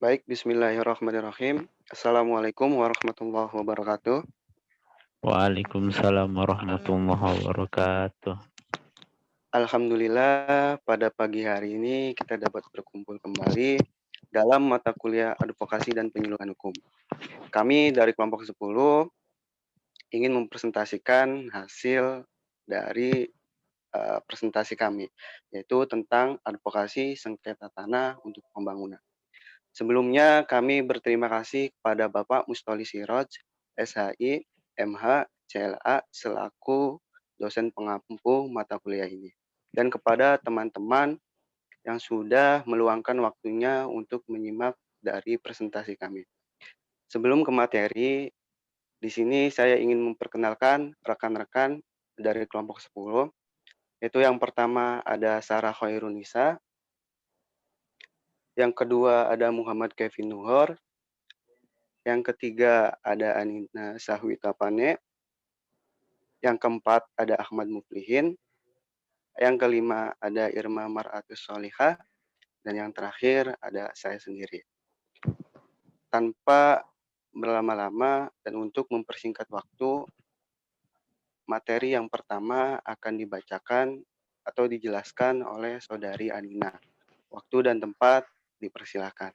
Baik, bismillahirrahmanirrahim. Assalamualaikum warahmatullahi wabarakatuh. Waalaikumsalam warahmatullahi wabarakatuh. Alhamdulillah, pada pagi hari ini kita dapat berkumpul kembali dalam mata kuliah advokasi dan penyuluhan hukum. Kami dari kelompok 10 ingin mempresentasikan hasil dari presentasi kami, yaitu tentang advokasi sengketa tanah untuk pembangunan. Sebelumnya kami berterima kasih kepada Bapak Mustoli Siroj, SHI, MH, CLA, selaku dosen pengampu mata kuliah ini. Dan kepada teman-teman yang sudah meluangkan waktunya untuk menyimak dari presentasi kami. Sebelum ke materi, di sini saya ingin memperkenalkan rekan-rekan dari kelompok 10, yaitu yang pertama ada Sarah Khairunisa, yang kedua ada Muhammad Kevin Nuhor, yang ketiga ada Anina Sahwitapane, yang keempat ada Ahmad Muflihin, yang kelima ada Irma Maratus Solihah, dan yang terakhir ada saya sendiri. Tanpa berlama-lama dan untuk mempersingkat waktu, materi yang pertama akan dibacakan atau dijelaskan oleh Saudari Anina. Waktu dan tempat dipersilakan.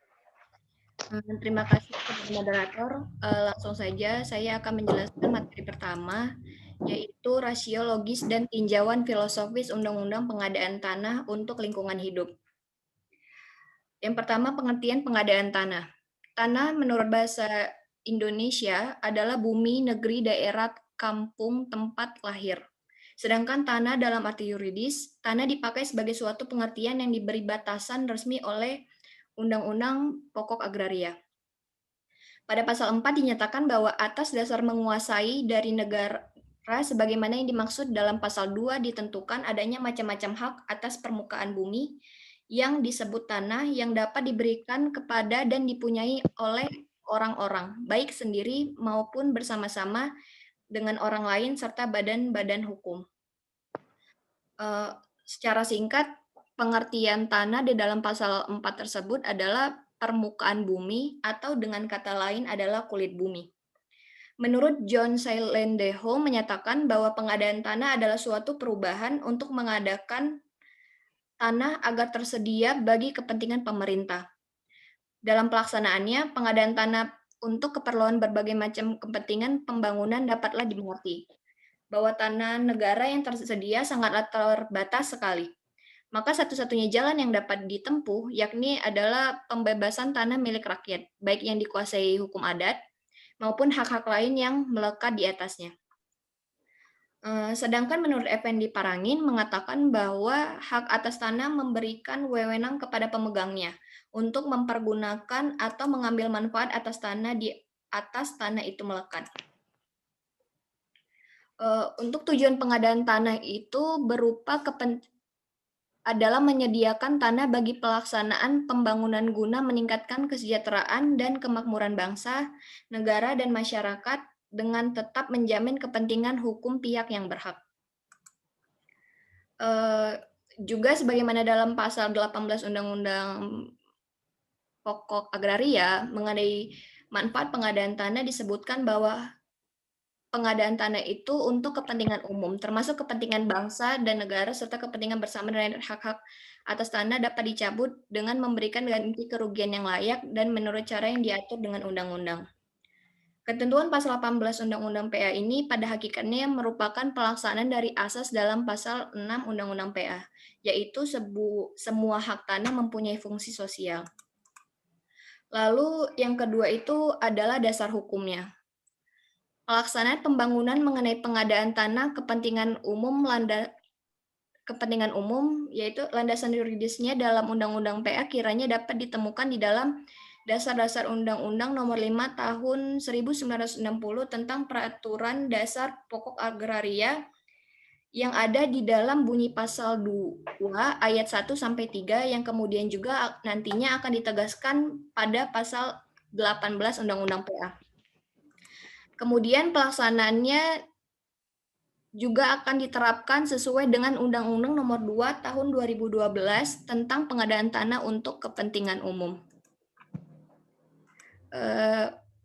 Terima kasih kepada moderator. Langsung saja saya akan menjelaskan materi pertama, yaitu rasio logis dan tinjauan filosofis Undang-Undang Pengadaan Tanah untuk Lingkungan Hidup. Yang pertama, pengertian pengadaan tanah. Tanah menurut bahasa Indonesia adalah bumi, negeri, daerah, kampung, tempat lahir. Sedangkan tanah dalam arti yuridis, tanah dipakai sebagai suatu pengertian yang diberi batasan resmi oleh Undang-Undang Pokok Agraria. Pada pasal 4 dinyatakan bahwa atas dasar menguasai dari negara sebagaimana yang dimaksud dalam pasal 2 ditentukan adanya macam-macam hak atas permukaan bumi yang disebut tanah yang dapat diberikan kepada dan dipunyai oleh orang-orang, baik sendiri maupun bersama-sama dengan orang lain serta badan-badan hukum. Secara singkat, pengertian tanah di dalam pasal 4 tersebut adalah permukaan bumi atau dengan kata lain adalah kulit bumi. Menurut John Sailendeho menyatakan bahwa pengadaan tanah adalah suatu perubahan untuk mengadakan tanah agar tersedia bagi kepentingan pemerintah. Dalam pelaksanaannya, pengadaan tanah untuk keperluan berbagai macam kepentingan pembangunan dapatlah dimengerti bahwa tanah negara yang tersedia sangatlah terbatas sekali. Maka satu-satunya jalan yang dapat ditempuh yakni adalah pembebasan tanah milik rakyat, baik yang dikuasai hukum adat maupun hak-hak lain yang melekat di atasnya. Sedangkan menurut Effendi Parangin mengatakan bahwa hak atas tanah memberikan wewenang kepada pemegangnya untuk mempergunakan atau mengambil manfaat atas tanah di atas tanah itu melekat. Untuk tujuan pengadaan tanah itu berupa adalah menyediakan tanah bagi pelaksanaan pembangunan guna meningkatkan kesejahteraan dan kemakmuran bangsa, negara, dan masyarakat dengan tetap menjamin kepentingan hukum pihak yang berhak. Juga sebagaimana dalam pasal 18 Undang-Undang Pokok Agraria mengenai manfaat pengadaan tanah disebutkan bahwa pengadaan tanah itu untuk kepentingan umum, termasuk kepentingan bangsa dan negara, serta kepentingan bersama dan hak-hak atas tanah dapat dicabut dengan memberikan ganti kerugian yang layak dan menurut cara yang diatur dengan undang-undang. Ketentuan pasal 18 Undang-Undang PA ini pada hakikatnya merupakan pelaksanaan dari asas dalam pasal 6 Undang-Undang PA, yaitu semua hak tanah mempunyai fungsi sosial. Lalu yang kedua itu adalah dasar hukumnya. Pelaksanaan pembangunan mengenai pengadaan tanah kepentingan umum yaitu landasan yuridisnya dalam Undang-Undang PA kiranya dapat ditemukan di dalam Dasar-Dasar Undang-Undang Nomor 5 Tahun 1960 tentang Peraturan Dasar Pokok Agraria yang ada di dalam bunyi pasal 2 ayat 1 sampai 3 yang kemudian juga nantinya akan ditegaskan pada pasal 18 Undang-Undang PA. Kemudian pelaksanaannya juga akan diterapkan sesuai dengan Undang-Undang Nomor 2 Tahun 2012 tentang pengadaan tanah untuk kepentingan umum.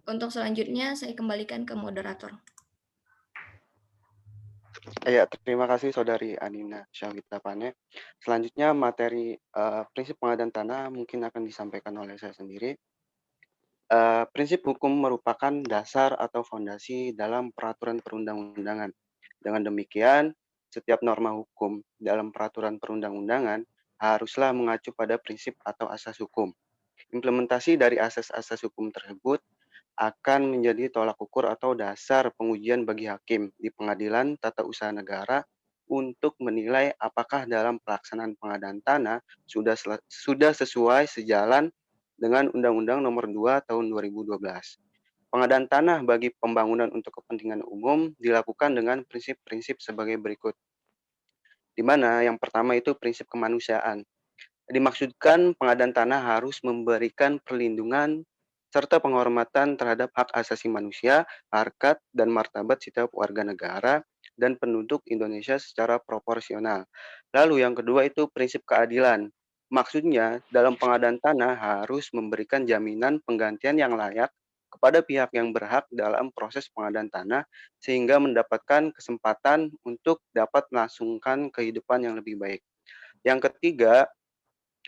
Untuk selanjutnya saya kembalikan ke moderator. Ya, terima kasih Saudari Anina Syawitapane. Selanjutnya materi prinsip pengadaan tanah mungkin akan disampaikan oleh saya sendiri. Prinsip hukum merupakan dasar atau fondasi dalam peraturan perundang-undangan. Dengan demikian, setiap norma hukum dalam peraturan perundang-undangan haruslah mengacu pada prinsip atau asas hukum. Implementasi dari asas-asas hukum tersebut akan menjadi tolak ukur atau dasar pengujian bagi hakim di pengadilan tata usaha negara untuk menilai apakah dalam pelaksanaan pengadaan tanah sudah sesuai sejalan dengan Undang-Undang Nomor 2 Tahun 2012. Pengadaan tanah bagi pembangunan untuk kepentingan umum dilakukan dengan prinsip-prinsip sebagai berikut. Di mana yang pertama itu prinsip kemanusiaan. Dimaksudkan pengadaan tanah harus memberikan perlindungan serta penghormatan terhadap hak asasi manusia, harkat, dan martabat setiap warga negara dan penduduk Indonesia secara proporsional. Lalu yang kedua itu prinsip keadilan. Maksudnya, dalam pengadaan tanah harus memberikan jaminan penggantian yang layak kepada pihak yang berhak dalam proses pengadaan tanah sehingga mendapatkan kesempatan untuk dapat melangsungkan kehidupan yang lebih baik. Yang ketiga,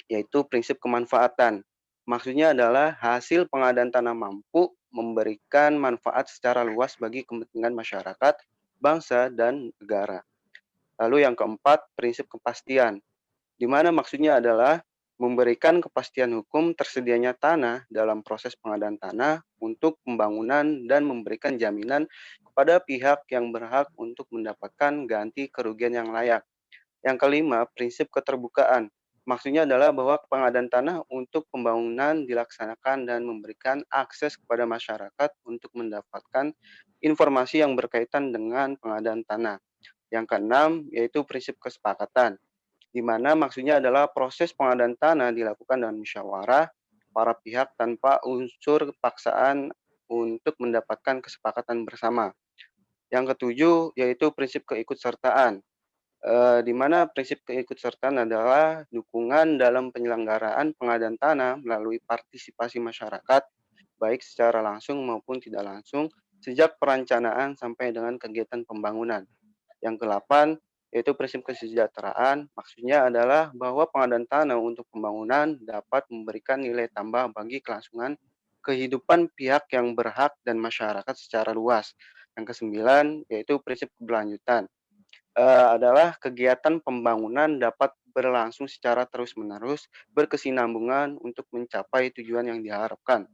yaitu prinsip kemanfaatan. Maksudnya adalah hasil pengadaan tanah mampu memberikan manfaat secara luas bagi kepentingan masyarakat, bangsa, dan negara. Lalu yang keempat, prinsip kepastian, di mana maksudnya adalah memberikan kepastian hukum tersedianya tanah dalam proses pengadaan tanah untuk pembangunan dan memberikan jaminan kepada pihak yang berhak untuk mendapatkan ganti kerugian yang layak. Yang kelima, prinsip keterbukaan. Maksudnya adalah bahwa pengadaan tanah untuk pembangunan dilaksanakan dan memberikan akses kepada masyarakat untuk mendapatkan informasi yang berkaitan dengan pengadaan tanah. Yang keenam, yaitu prinsip kesepakatan, di mana maksudnya adalah proses pengadaan tanah dilakukan dengan musyawarah para pihak tanpa unsur paksaan untuk mendapatkan kesepakatan bersama. Yang ketujuh, yaitu prinsip keikutsertaan, di mana prinsip keikutsertaan adalah dukungan dalam penyelenggaraan pengadaan tanah melalui partisipasi masyarakat, baik secara langsung maupun tidak langsung, sejak perencanaan sampai dengan kegiatan pembangunan. Yang kedelapan, yaitu prinsip kesejahteraan, maksudnya adalah bahwa pengadaan tanah untuk pembangunan dapat memberikan nilai tambah bagi kelangsungan kehidupan pihak yang berhak dan masyarakat secara luas. Yang kesembilan, yaitu prinsip keberlanjutan, adalah kegiatan pembangunan dapat berlangsung secara terus-menerus, berkesinambungan untuk mencapai tujuan yang diharapkan.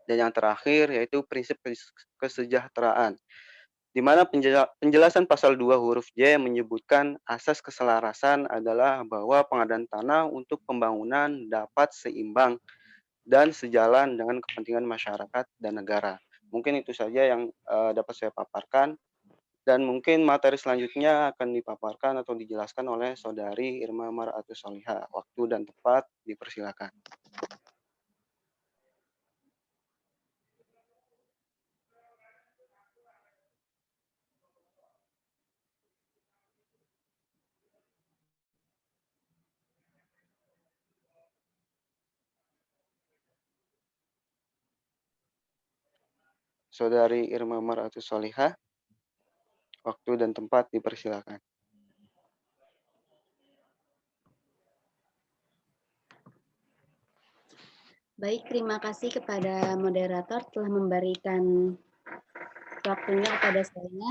Dan yang terakhir yaitu prinsip kesejahteraan, di mana penjelasan pasal 2 huruf J menyebutkan asas keselarasan adalah bahwa pengadaan tanah untuk pembangunan dapat seimbang dan sejalan dengan kepentingan masyarakat dan negara. Mungkin itu saja yang dapat saya paparkan. Dan mungkin materi selanjutnya akan dipaparkan atau dijelaskan oleh Saudari Irma Mar'atus Solihah. Waktu dan tempat dipersilakan. Saudari Irma Mar'atus Solihah, waktu dan tempat dipersilakan. Baik, terima kasih kepada moderator telah memberikan waktunya kepada saya.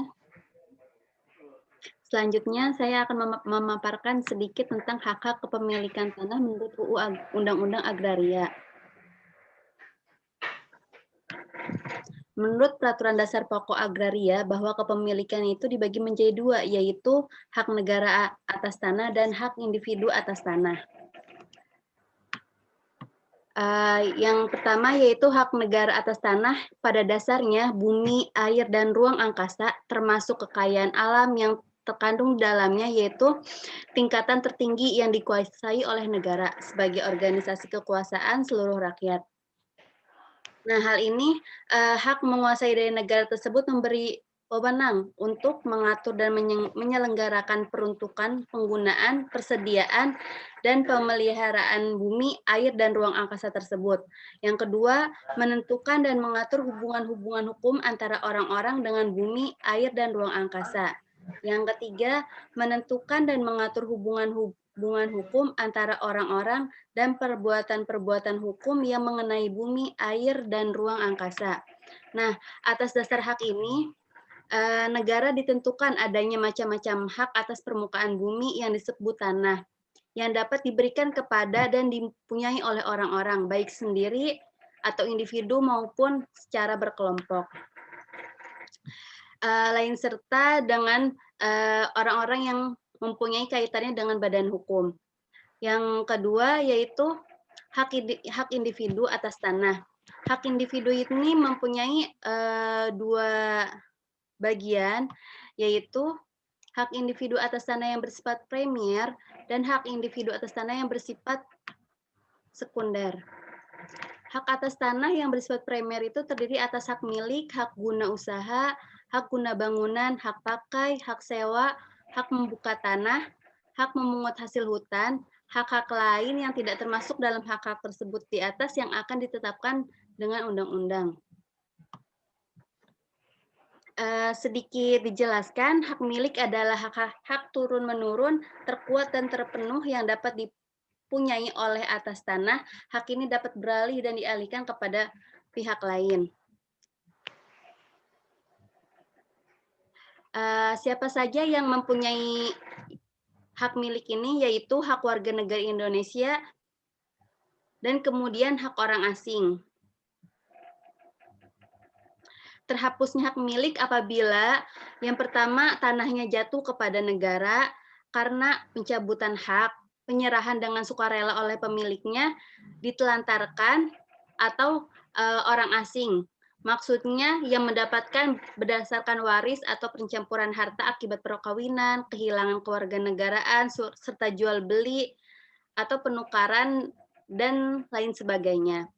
Selanjutnya, saya akan memaparkan sedikit tentang hak-hak kepemilikan tanah menurut UU Undang-Undang Agraria. Menurut Peraturan Dasar Pokok Agraria, bahwa kepemilikan itu dibagi menjadi dua, yaitu hak negara atas tanah dan hak individu atas tanah. Yang pertama yaitu hak negara atas tanah, pada dasarnya bumi, air, dan ruang angkasa termasuk kekayaan alam yang terkandung dalamnya, yaitu tingkatan tertinggi yang dikuasai oleh negara sebagai organisasi kekuasaan seluruh rakyat. Nah, hal ini hak menguasai dari negara tersebut memberi wewenang untuk mengatur dan menyelenggarakan peruntukan, penggunaan, persediaan, dan pemeliharaan bumi, air, dan ruang angkasa tersebut. Yang kedua, menentukan dan mengatur hubungan-hubungan hukum antara orang-orang dengan bumi, air, dan ruang angkasa. Yang ketiga, menentukan dan mengatur hubungan hukum antara orang-orang dan perbuatan-perbuatan hukum yang mengenai bumi, air, dan ruang angkasa. Nah, atas dasar hak ini, negara ditentukan adanya macam-macam hak atas permukaan bumi yang disebut tanah, yang dapat diberikan kepada dan dipunyai oleh orang-orang, baik sendiri atau individu maupun secara berkelompok. Lain serta dengan orang-orang yang mempunyai kaitannya dengan badan hukum. Yang kedua yaitu hak individu atas tanah. Hak individu ini mempunyai dua bagian, yaitu hak individu atas tanah yang bersifat primer dan hak individu atas tanah yang bersifat sekunder. Hak atas tanah yang bersifat primer itu terdiri atas hak milik, hak guna usaha, hak guna bangunan, hak pakai, hak sewa, hak membuka tanah, hak memungut hasil hutan, hak-hak lain yang tidak termasuk dalam hak-hak tersebut di atas yang akan ditetapkan dengan undang-undang. Sedikit dijelaskan, hak milik adalah hak turun-menurun, terkuat dan terpenuh yang dapat dipunyai oleh atas tanah. Hak ini dapat beralih dan dialihkan kepada pihak lain. Siapa saja yang mempunyai hak milik ini, yaitu hak warga negara Indonesia dan kemudian hak orang asing. Terhapusnya hak milik apabila yang pertama tanahnya jatuh kepada negara karena pencabutan hak, penyerahan dengan sukarela oleh pemiliknya, ditelantarkan, atau orang asing. Maksudnya yang mendapatkan berdasarkan waris atau pencampuran harta akibat perkawinan, kehilangan kewarganegaraan, serta jual beli atau penukaran dan lain sebagainya.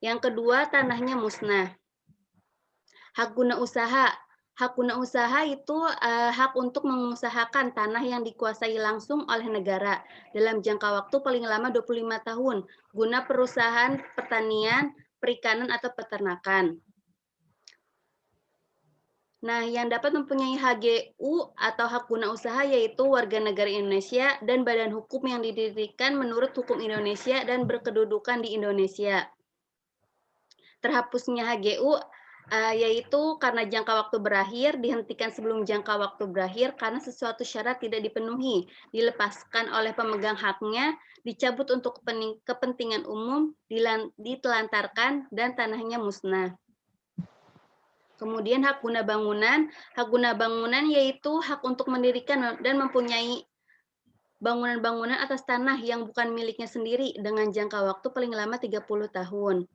Yang kedua, tanahnya musnah. Hak guna usaha. Hak guna usaha itu hak untuk mengusahakan tanah yang dikuasai langsung oleh negara dalam jangka waktu paling lama 25 tahun guna perusahaan pertanian, perikanan, atau peternakan. Nah, yang dapat mempunyai HGU atau hak guna usaha yaitu warga negara Indonesia dan badan hukum yang didirikan menurut hukum Indonesia dan berkedudukan di Indonesia. Terhapusnya HGU yaitu karena jangka waktu berakhir, dihentikan sebelum jangka waktu berakhir karena sesuatu syarat tidak dipenuhi, dilepaskan oleh pemegang haknya, dicabut untuk kepentingan umum, ditelantarkan, dan tanahnya musnah. Kemudian hak guna bangunan. Hak guna bangunan yaitu hak untuk mendirikan dan mempunyai bangunan-bangunan atas tanah yang bukan miliknya sendiri dengan jangka waktu paling lama 30 tahun.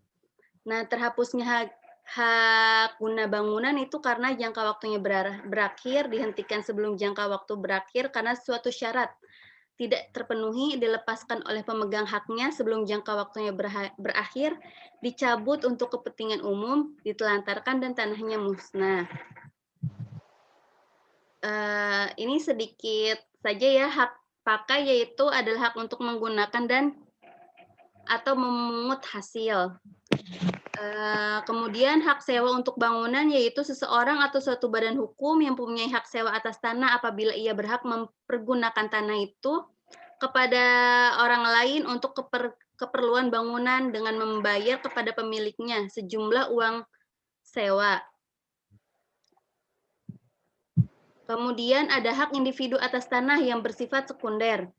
Nah, terhapusnya hak guna bangunan itu karena jangka waktunya berakhir, dihentikan sebelum jangka waktu berakhir karena suatu syarat tidak terpenuhi, dilepaskan oleh pemegang haknya sebelum jangka waktunya berakhir, dicabut untuk kepentingan umum, ditelantarkan, dan tanahnya musnah. Ini sedikit saja ya, hak pakai yaitu adalah hak untuk menggunakan dan atau memungut hasil. Kemudian hak sewa untuk bangunan yaitu seseorang atau suatu badan hukum yang mempunyai hak sewa atas tanah apabila ia berhak mempergunakan tanah itu kepada orang lain untuk keperluan bangunan dengan membayar kepada pemiliknya sejumlah uang sewa. Kemudian ada hak individu atas tanah yang bersifat sekunder.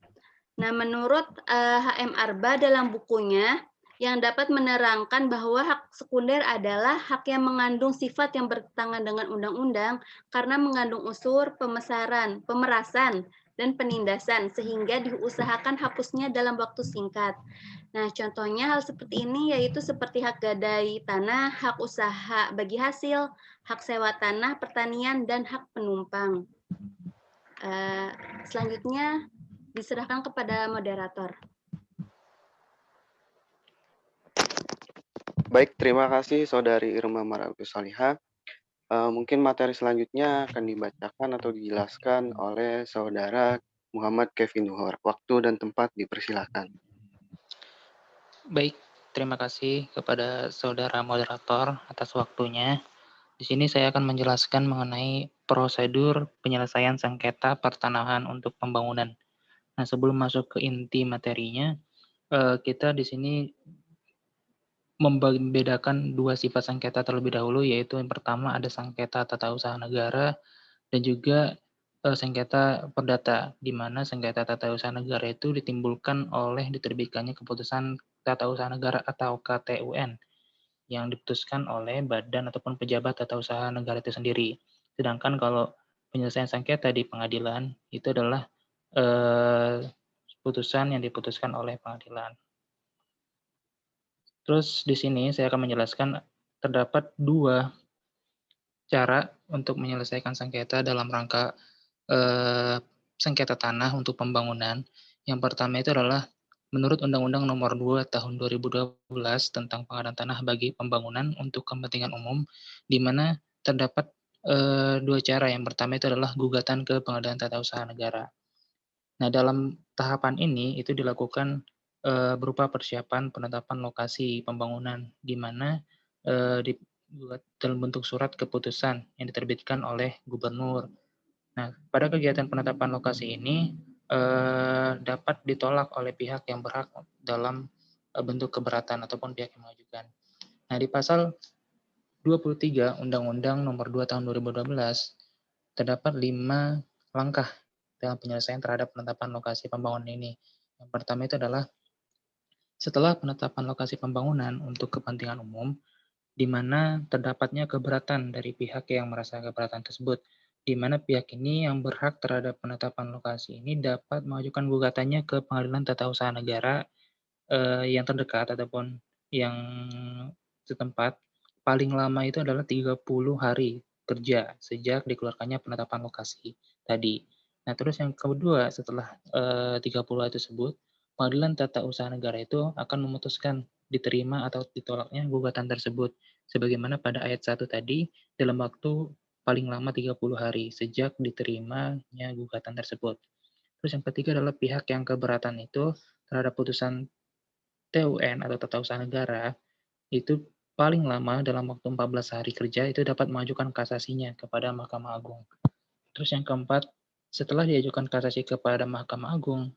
Nah, menurut HM Arba dalam bukunya, yang dapat menerangkan bahwa hak sekunder adalah hak yang mengandung sifat yang bertentangan dengan undang-undang karena mengandung unsur pemerasan, dan penindasan, sehingga diusahakan hapusnya dalam waktu singkat. Nah, contohnya hal seperti ini yaitu seperti hak gadai tanah, hak usaha bagi hasil, hak sewa tanah, pertanian, dan hak penumpang. Selanjutnya diserahkan kepada moderator. Baik, terima kasih Saudari Irma Marawi Salihah. Mungkin materi selanjutnya akan dibacakan atau dijelaskan oleh Saudara Muhammad Kevin Nuhor. Waktu dan tempat dipersilakan. Baik, terima kasih kepada saudara moderator atas waktunya. Di sini saya akan menjelaskan mengenai prosedur penyelesaian sengketa pertanahan untuk pembangunan. Nah, sebelum masuk ke inti materinya, kita di sini membedakan dua sifat sengketa terlebih dahulu, yaitu yang pertama ada sengketa tata usaha negara dan juga sengketa perdata, di mana sengketa tata usaha negara itu ditimbulkan oleh diterbitkannya keputusan tata usaha negara atau KTUN yang diputuskan oleh badan ataupun pejabat tata usaha negara itu sendiri. Sedangkan kalau penyelesaian sengketa di pengadilan itu adalah putusan yang diputuskan oleh pengadilan. Terus di sini saya akan menjelaskan terdapat dua cara untuk menyelesaikan sengketa dalam rangka sengketa tanah untuk pembangunan. Yang pertama itu adalah menurut Undang-Undang Nomor 2 Tahun 2012 tentang pengadaan tanah bagi pembangunan untuk kepentingan umum, di mana terdapat dua cara. Yang pertama itu adalah gugatan ke Pengadilan Tata Usaha Negara. Nah, dalam tahapan ini itu dilakukan berupa persiapan penetapan lokasi pembangunan, di mana dalam bentuk surat keputusan yang diterbitkan oleh gubernur. Nah, pada kegiatan penetapan lokasi ini dapat ditolak oleh pihak yang berhak dalam bentuk keberatan ataupun pihak yang mengajukan. Nah, di pasal 23 Undang-Undang Nomor 2 Tahun 2012 terdapat 5 langkah dalam penyelesaian terhadap penetapan lokasi pembangunan ini. Yang pertama itu adalah setelah penetapan lokasi pembangunan untuk kepentingan umum, di mana terdapatnya keberatan dari pihak yang merasa keberatan tersebut, di mana pihak ini yang berhak terhadap penetapan lokasi ini dapat mengajukan gugatannya ke Pengadilan Tata Usaha Negara yang terdekat ataupun yang setempat. Paling lama itu adalah 30 hari kerja sejak dikeluarkannya penetapan lokasi tadi. Nah, terus yang kedua, setelah 30 hari tersebut, Pengadilan Tata Usaha Negara itu akan memutuskan diterima atau ditolaknya gugatan tersebut. Sebagaimana pada ayat 1 tadi, dalam waktu paling lama 30 hari sejak diterimanya gugatan tersebut. Terus yang ketiga adalah pihak yang keberatan itu terhadap putusan TUN atau Tata Usaha Negara itu paling lama dalam waktu 14 hari kerja itu dapat mengajukan kasasinya kepada Mahkamah Agung. Terus yang keempat, setelah diajukan kasasi kepada Mahkamah Agung,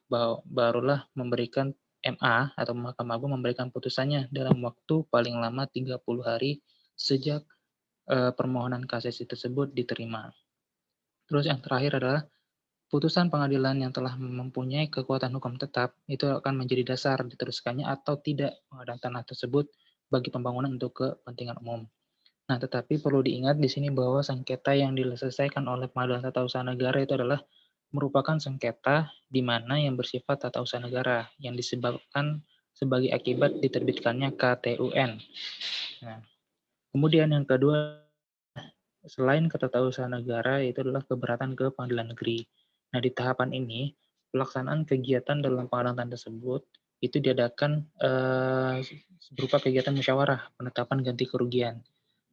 barulah memberikan MA atau Mahkamah Agung memberikan putusannya dalam waktu paling lama 30 hari sejak permohonan kasasi tersebut diterima. Terus yang terakhir adalah putusan pengadilan yang telah mempunyai kekuatan hukum tetap itu akan menjadi dasar diteruskannya atau tidak pengadaan tanah tersebut bagi pembangunan untuk kepentingan umum. Nah, tetapi perlu diingat di sini bahwa sengketa yang diselesaikan oleh Pengadilan Tata Usaha Negara itu adalah merupakan sengketa di mana yang bersifat tata usaha negara yang disebabkan sebagai akibat diterbitkannya KTUN. Nah, kemudian yang kedua, selain ketatahusan negara, itu adalah keberatan ke pengadilan negeri. Nah, di tahapan ini, pelaksanaan kegiatan dalam pengadilan tersebut itu diadakan berupa kegiatan musyawarah penetapan ganti kerugian.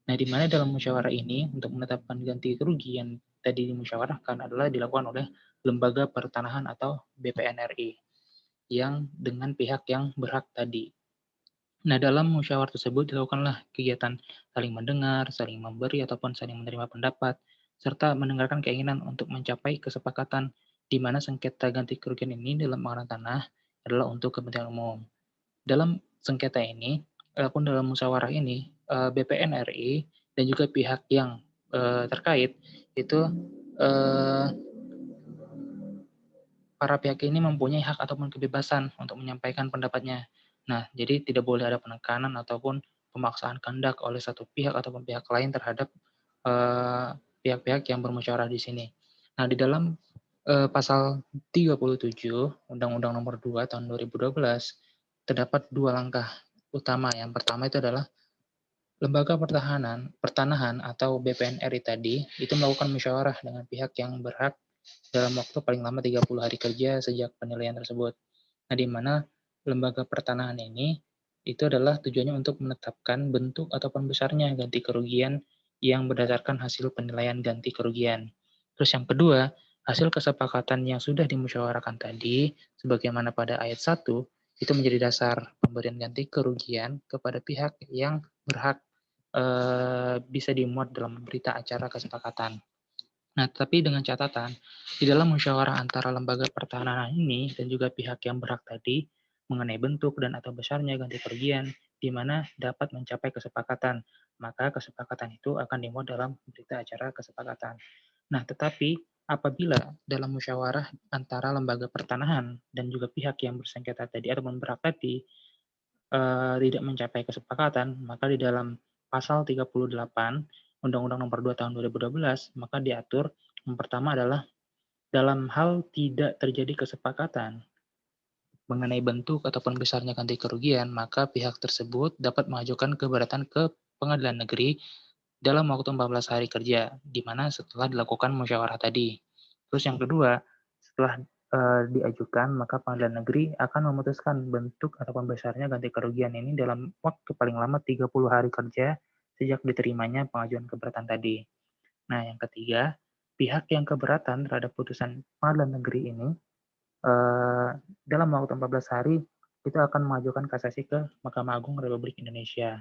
Nah, di mana dalam musyawarah ini untuk menetapkan ganti kerugian tadi dimusyawarahkan adalah dilakukan oleh Lembaga Pertanahan atau BPN RI yang dengan pihak yang berhak tadi. Nah, dalam musyawarah tersebut dilakukanlah kegiatan saling mendengar, saling memberi ataupun saling menerima pendapat, serta mendengarkan keinginan untuk mencapai kesepakatan di mana sengketa ganti kerugian ini dalam pengadaan tanah adalah untuk kepentingan umum. Dalam sengketa ini, ataupun dalam musyawarah ini, BPN RI dan juga pihak yang terkait itu para pihak ini mempunyai hak ataupun kebebasan untuk menyampaikan pendapatnya. Nah, jadi tidak boleh ada penekanan ataupun pemaksaan kehendak oleh satu pihak ataupun pihak lain terhadap pihak-pihak yang bermusyawarah di sini. Nah, di dalam pasal 37 Undang-Undang Nomor 2 Tahun 2012 terdapat dua langkah utama. Yang pertama itu adalah Lembaga Pertanahan atau BPN RI tadi itu melakukan musyawarah dengan pihak yang berhak dalam waktu paling lama 30 hari kerja sejak penilaian tersebut. Nah, di mana lembaga pertanahan ini itu adalah tujuannya untuk menetapkan bentuk ataupun besarnya ganti kerugian yang berdasarkan hasil penilaian ganti kerugian. Terus yang kedua, hasil kesepakatan yang sudah dimusyawarahkan tadi, sebagaimana pada ayat 1, itu menjadi dasar pemberian ganti kerugian kepada pihak yang berhak bisa dimuat dalam berita acara kesepakatan. Nah, tapi dengan catatan, di dalam musyawarah antara lembaga pertahanan ini dan juga pihak yang berhak tadi, mengenai bentuk dan atau besarnya ganti kerugian, di mana dapat mencapai kesepakatan, maka kesepakatan itu akan dimuat dalam berita acara kesepakatan. Nah, tetapi apabila dalam musyawarah antara lembaga pertanahan dan juga pihak yang bersengketa tadi atau berhak tadi tidak mencapai kesepakatan, maka di dalam pasal 38 Undang-Undang Nomor 2 Tahun 2012, maka diatur yang pertama adalah dalam hal tidak terjadi kesepakatan mengenai bentuk ataupun besarnya ganti kerugian, maka pihak tersebut dapat mengajukan keberatan ke pengadilan negeri dalam waktu 14 hari kerja, di mana setelah dilakukan musyawarah tadi. Terus yang kedua, setelah diajukan, maka pengadilan negeri akan memutuskan bentuk ataupun besarnya ganti kerugian ini dalam waktu paling lama 30 hari kerja sejak diterimanya pengajuan keberatan tadi. Nah, yang ketiga, pihak yang keberatan terhadap putusan pengadilan negeri ini dalam waktu 14 hari itu akan mengajukan kasasi ke Mahkamah Agung Republik Indonesia.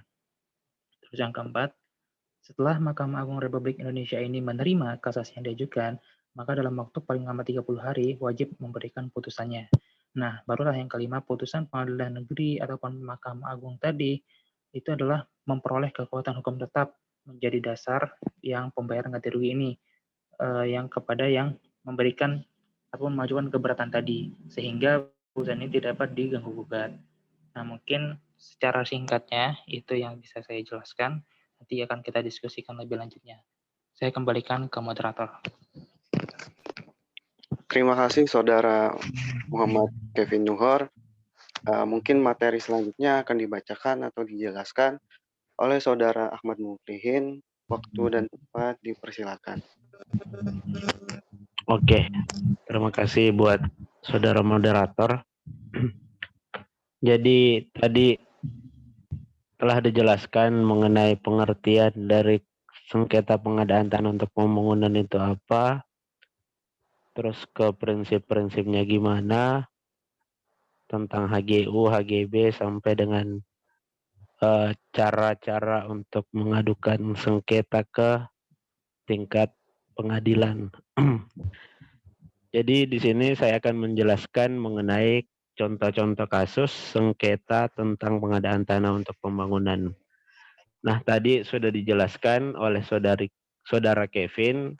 Terus yang keempat, setelah Mahkamah Agung Republik Indonesia ini menerima kasasi yang diajukan, maka dalam waktu paling lama 30 hari wajib memberikan putusannya. Nah, barulah yang kelima, putusan pengadilan negeri ataupun Mahkamah Agung tadi itu adalah memperoleh kekuatan hukum tetap menjadi dasar yang pembayaran ganti rugi ini yang kepada yang memberikan ataupun mengajukan keberatan tadi, sehingga putusan ini tidak dapat diganggu gugat. Nah, mungkin secara singkatnya itu yang bisa saya jelaskan. Nanti akan kita diskusikan lebih lanjutnya. Saya kembalikan ke moderator. Terima kasih Saudara Muhammad Kevin Nuhor. Mungkin materi selanjutnya akan dibacakan atau dijelaskan oleh Saudara Ahmad Muflihin. Waktu dan tempat dipersilakan. Oke, terima kasih buat saudara moderator. Jadi tadi telah dijelaskan mengenai pengertian dari sengketa pengadaan tanah untuk pembangunan itu apa, terus ke prinsip-prinsipnya gimana, tentang HGU, HGB, sampai dengan cara-cara untuk mengadukan sengketa ke tingkat pengadilan. Jadi di sini saya akan menjelaskan mengenai contoh-contoh kasus sengketa tentang pengadaan tanah untuk pembangunan. Nah, tadi sudah dijelaskan oleh saudara Kevin,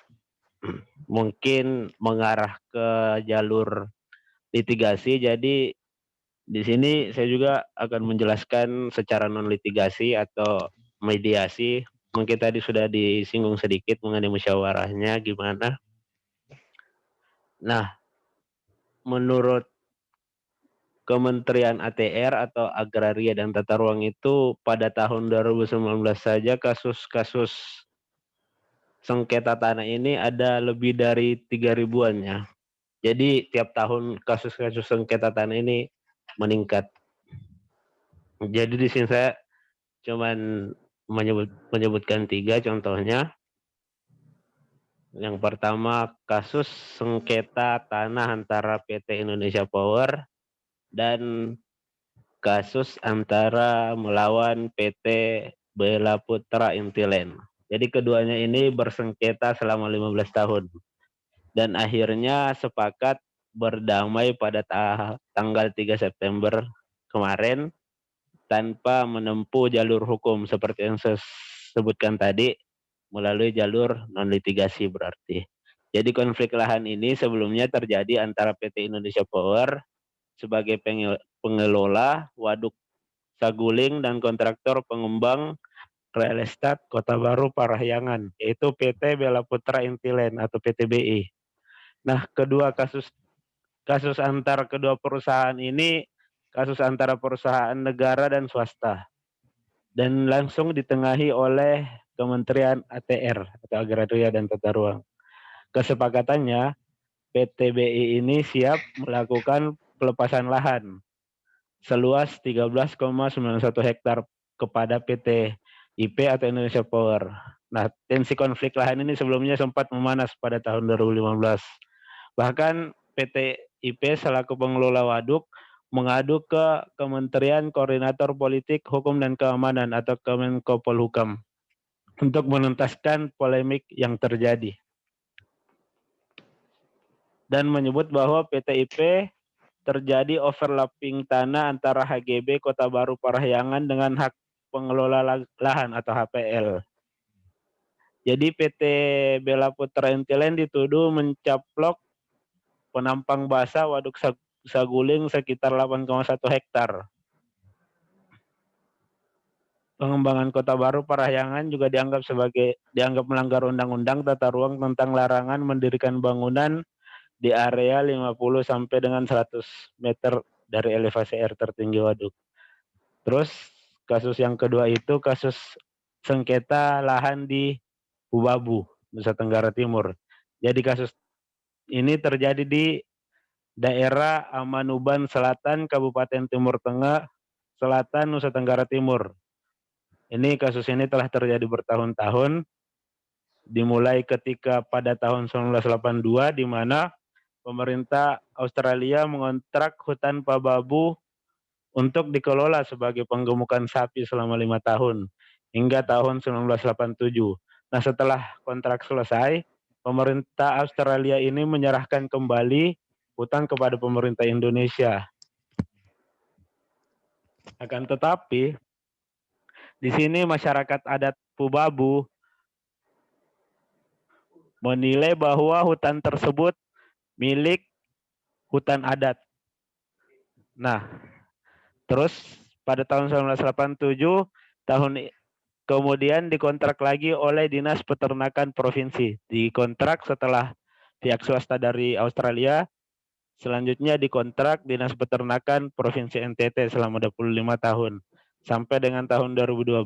mungkin mengarah ke jalur litigasi. Jadi di sini saya juga akan menjelaskan secara non litigasi atau mediasi. Mungkin tadi sudah disinggung sedikit mengenai musyawarahnya gimana. Nah, menurut Kementerian ATR atau Agraria dan Tata Ruang itu pada tahun 2019 saja kasus-kasus sengketa tanah ini ada lebih dari 3.000-an. Jadi tiap tahun kasus-kasus sengketa tanah ini meningkat. Jadi di sini saya cuman menyebutkan 3 contohnya. Yang pertama kasus sengketa tanah antara PT Indonesia Power dan kasus antara melawan PT Bela Putra Intiland. Jadi keduanya ini bersengketa selama 15 tahun. Dan akhirnya sepakat berdamai pada tanggal 3 September kemarin tanpa menempuh jalur hukum seperti yang saya sebutkan tadi, melalui jalur non-litigasi berarti. Jadi konflik lahan ini sebelumnya terjadi antara PT Indonesia Power sebagai pengelola waduk Saguling dan kontraktor pengembang real estate Kota Baru Parahyangan, yaitu PT Bela Putra Intiland atau PTBI. Nah, kasus antar kedua perusahaan ini kasus antara perusahaan negara dan swasta dan langsung ditengahi oleh Kementerian ATR atau Agraria dan Tata Ruang. Kesepakatannya PTBI ini siap melakukan pelepasan lahan seluas 13,91 hektar kepada PT IP atau Indonesia Power Nah, tensi konflik lahan ini sebelumnya sempat memanas pada tahun 2015. Bahkan PT IP selaku pengelola waduk mengadu ke Kementerian Koordinator Politik, Hukum dan Keamanan atau Kemenko Polhukam untuk menuntaskan polemik yang terjadi. Dan menyebut bahwa PT IP terjadi overlapping tanah antara HGB Kota Baru Parahyangan dengan hak pengelola lahan atau HPL. Jadi PT Bella Putra Intiland dituduh mencaplok penampang basah waduk Saguling sekitar 8,1 hektar. Pengembangan Kota Baru Parahyangan juga dianggap melanggar Undang-Undang Tata Ruang tentang larangan mendirikan bangunan di area 50 sampai dengan 100 meter dari elevasi air tertinggi waduk. Terus kasus yang kedua itu kasus sengketa lahan di Pubabu, Nusa Tenggara Timur. Jadi kasus ini terjadi di daerah Amanuban Selatan, Kabupaten Timur Tengah, Selatan, Nusa Tenggara Timur. Kasus ini telah terjadi bertahun-tahun, dimulai ketika pada tahun 1982 di mana pemerintah Australia mengontrak hutan Pubabu untuk dikelola sebagai penggemukan sapi selama 5 tahun hingga tahun 1987. Nah, setelah kontrak selesai, pemerintah Australia ini menyerahkan kembali hutan kepada pemerintah Indonesia. Akan tetapi, di sini masyarakat adat Pubabu menilai bahwa hutan tersebut milik hutan adat. Nah, terus pada tahun 1987, kemudian dikontrak lagi oleh Dinas Peternakan Provinsi. Dikontrak setelah pihak swasta dari Australia, selanjutnya dikontrak Dinas Peternakan Provinsi NTT selama 25 tahun. Sampai dengan tahun 2012.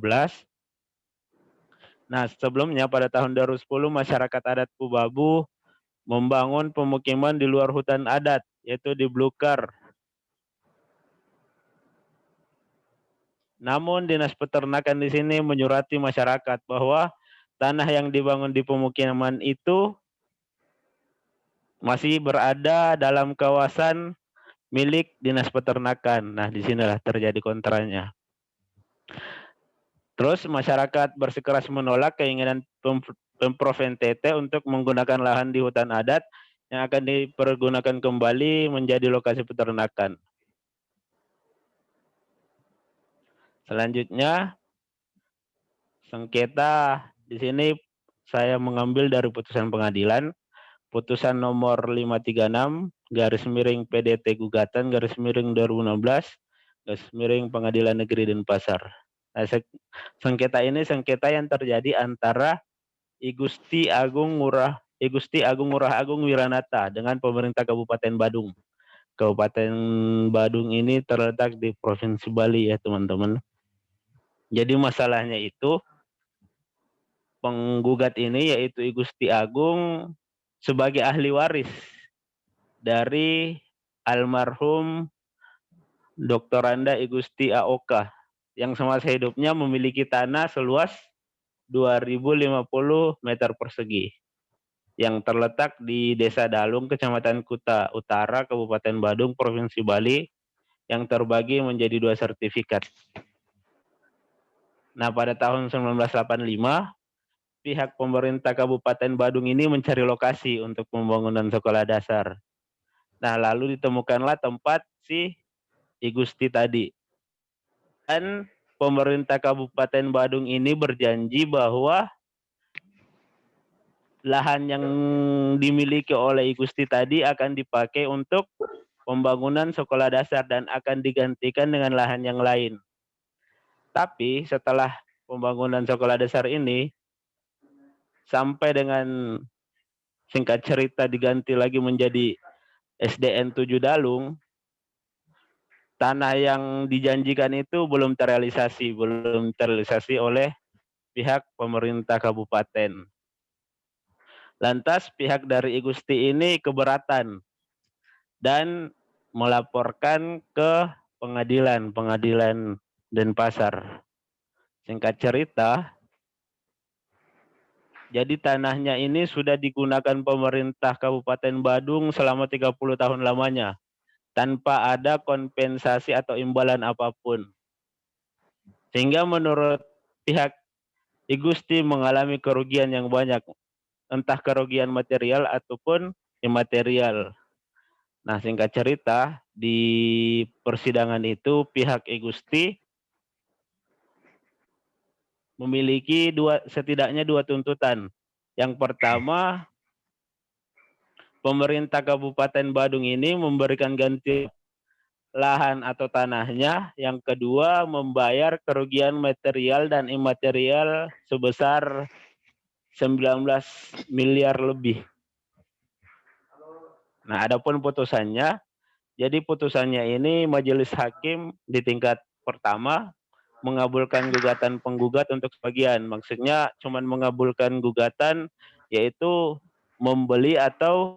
Nah, sebelumnya pada tahun 2010 masyarakat adat Pubabu membangun pemukiman di luar hutan adat, yaitu di Blukar. Namun Dinas Peternakan di sini menyurati masyarakat bahwa tanah yang dibangun di pemukiman itu masih berada dalam kawasan milik Dinas Peternakan. Nah, disinilah terjadi kontranya. Terus masyarakat bersikeras menolak keinginan Pemprov NTT untuk menggunakan lahan di hutan adat yang akan dipergunakan kembali menjadi lokasi peternakan. Selanjutnya, sengketa di sini saya mengambil dari putusan pengadilan, putusan nomor 536 /PDT Gugatan /2016 Pengadilan Negeri Denpasar. Nah, sengketa ini sengketa yang terjadi antara I Gusti Agung Ngurah Agung Wiranata dengan pemerintah Kabupaten Badung. Kabupaten Badung ini terletak di Provinsi Bali ya teman-teman. Jadi masalahnya itu penggugat ini yaitu I Gusti Agung sebagai ahli waris dari almarhum Dr. Anda I Gusti Aoka yang semasa hidupnya memiliki tanah seluas 2050 meter persegi yang terletak di Desa Dalung, Kecamatan Kuta Utara, Kabupaten Badung, Provinsi Bali yang terbagi menjadi 2 sertifikat. Nah, pada tahun 1985, pihak pemerintah Kabupaten Badung ini mencari lokasi untuk pembangunan sekolah dasar. Nah, lalu ditemukanlah tempat si I Gusti tadi. Dan pemerintah Kabupaten Badung ini berjanji bahwa lahan yang dimiliki oleh I Gusti tadi akan dipakai untuk pembangunan sekolah dasar dan akan digantikan dengan lahan yang lain. Tapi setelah pembangunan sekolah dasar ini, sampai dengan singkat cerita diganti lagi menjadi SDN 7 Dalung, tanah yang dijanjikan itu belum terrealisasi oleh pihak pemerintah kabupaten. Lantas pihak dari I Gusti ini keberatan dan melaporkan ke pengadilan Denpasar. Singkat cerita, Jadi tanahnya ini sudah digunakan pemerintah Kabupaten Badung selama 30 tahun lamanya, tanpa ada kompensasi atau imbalan apapun. Sehingga menurut pihak I Gusti mengalami kerugian yang banyak, entah kerugian material ataupun imaterial. Nah, singkat cerita, di persidangan itu pihak I Gusti memiliki setidaknya dua tuntutan. Yang pertama, pemerintah Kabupaten Badung ini memberikan ganti lahan atau tanahnya. Yang kedua, membayar kerugian material dan imaterial sebesar 19 miliar lebih. Nah, adapun putusannya, jadi putusannya ini majelis hakim di tingkat pertama mengabulkan gugatan penggugat untuk sebagian. Maksudnya cuma mengabulkan gugatan, yaitu membeli atau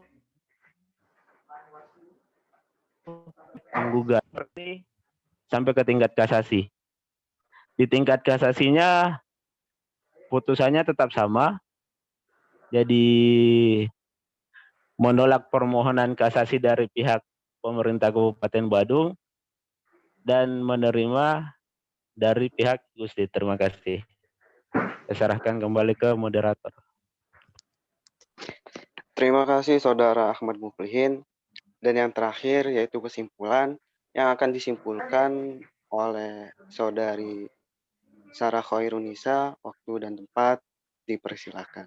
menggugat sampai ke tingkat kasasi. Di tingkat kasasinya putusannya tetap sama, jadi menolak permohonan kasasi dari pihak pemerintah Kabupaten Badung dan menerima dari pihak Gusti. Terima kasih. Saya serahkan kembali ke moderator. Terima kasih Saudara Ahmad Muflihin. Dan yang terakhir yaitu kesimpulan yang akan disimpulkan oleh Saudari Sarah Khairunisa. Waktu dan tempat dipersilakan.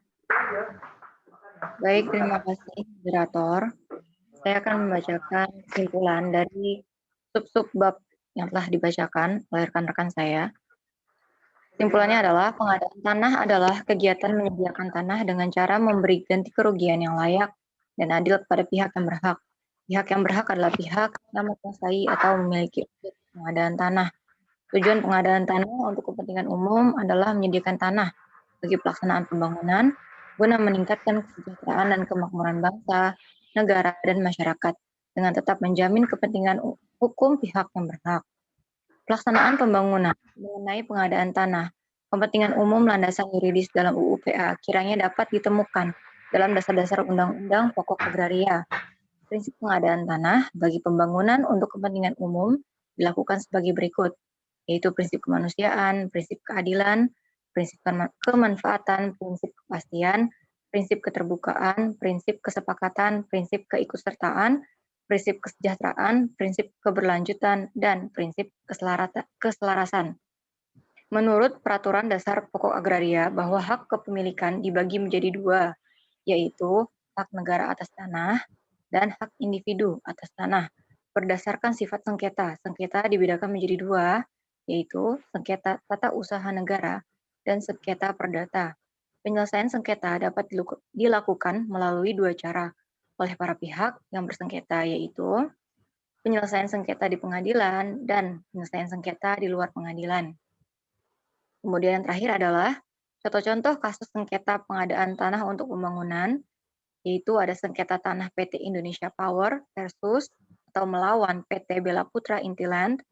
Baik, terima kasih moderator. Saya akan membacakan kesimpulan dari sub-sub bab yang telah dibacakan oleh rekan-rekan saya. Kesimpulannya adalah pengadaan tanah adalah kegiatan menyediakan tanah dengan cara memberi ganti kerugian yang layak dan adil kepada pihak yang berhak. Pihak yang berhak adalah pihak yang menguasai atau memiliki pengadaan tanah. Tujuan pengadaan tanah untuk kepentingan umum adalah menyediakan tanah bagi pelaksanaan pembangunan guna meningkatkan kesejahteraan dan kemakmuran bangsa, negara, dan masyarakat dengan tetap menjamin kepentingan hukum pihak yang berhak. Pelaksanaan pembangunan mengenai pengadaan tanah, kepentingan umum landasan yuridis dalam UU PA kiranya dapat ditemukan dalam dasar-dasar Undang-Undang Pokok Agraria. Prinsip pengadaan tanah bagi pembangunan untuk kepentingan umum dilakukan sebagai berikut, yaitu prinsip kemanusiaan, prinsip keadilan, prinsip kemanfaatan, prinsip kepastian, prinsip keterbukaan, prinsip kesepakatan, prinsip keikutsertaan, prinsip kesejahteraan, prinsip keberlanjutan, dan prinsip keselarasan. Menurut Peraturan Dasar Pokok Agraria bahwa hak kepemilikan dibagi menjadi dua, yaitu hak negara atas tanah dan hak individu atas tanah. Berdasarkan sifat sengketa, sengketa dibedakan menjadi dua, yaitu sengketa tata usaha negara dan sengketa perdata. Penyelesaian sengketa dapat dilakukan melalui dua cara oleh para pihak yang bersengketa, yaitu penyelesaian sengketa di pengadilan dan penyelesaian sengketa di luar pengadilan. Kemudian yang terakhir adalah contoh-contoh kasus sengketa pengadaan tanah untuk pembangunan, yaitu ada sengketa tanah PT Indonesia Power versus atau melawan PT Bela Putra Intiland,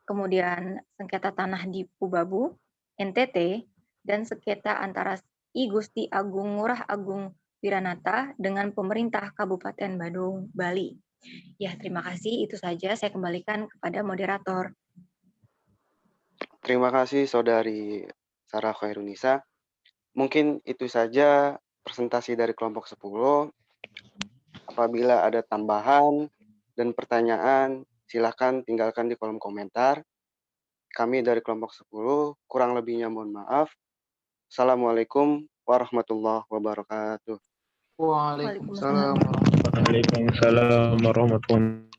kemudian sengketa tanah di Pubabu, NTT, dan sengketa antara I Gusti Agung Ngurah Agung Wiranata dengan pemerintah Kabupaten Badung, Bali. Ya, terima kasih. Itu saja. Saya kembalikan kepada moderator. Terima kasih Saudari Sarah Khairunisa. Mungkin itu saja presentasi dari kelompok 10. Apabila ada tambahan dan pertanyaan, silakan tinggalkan di kolom komentar. Kami dari kelompok 10, kurang lebihnya mohon maaf. Assalamualaikum warahmatullahi wabarakatuh. Waalaikumsalam. Waalaikumsalam warahmatullahi wabarakatuh.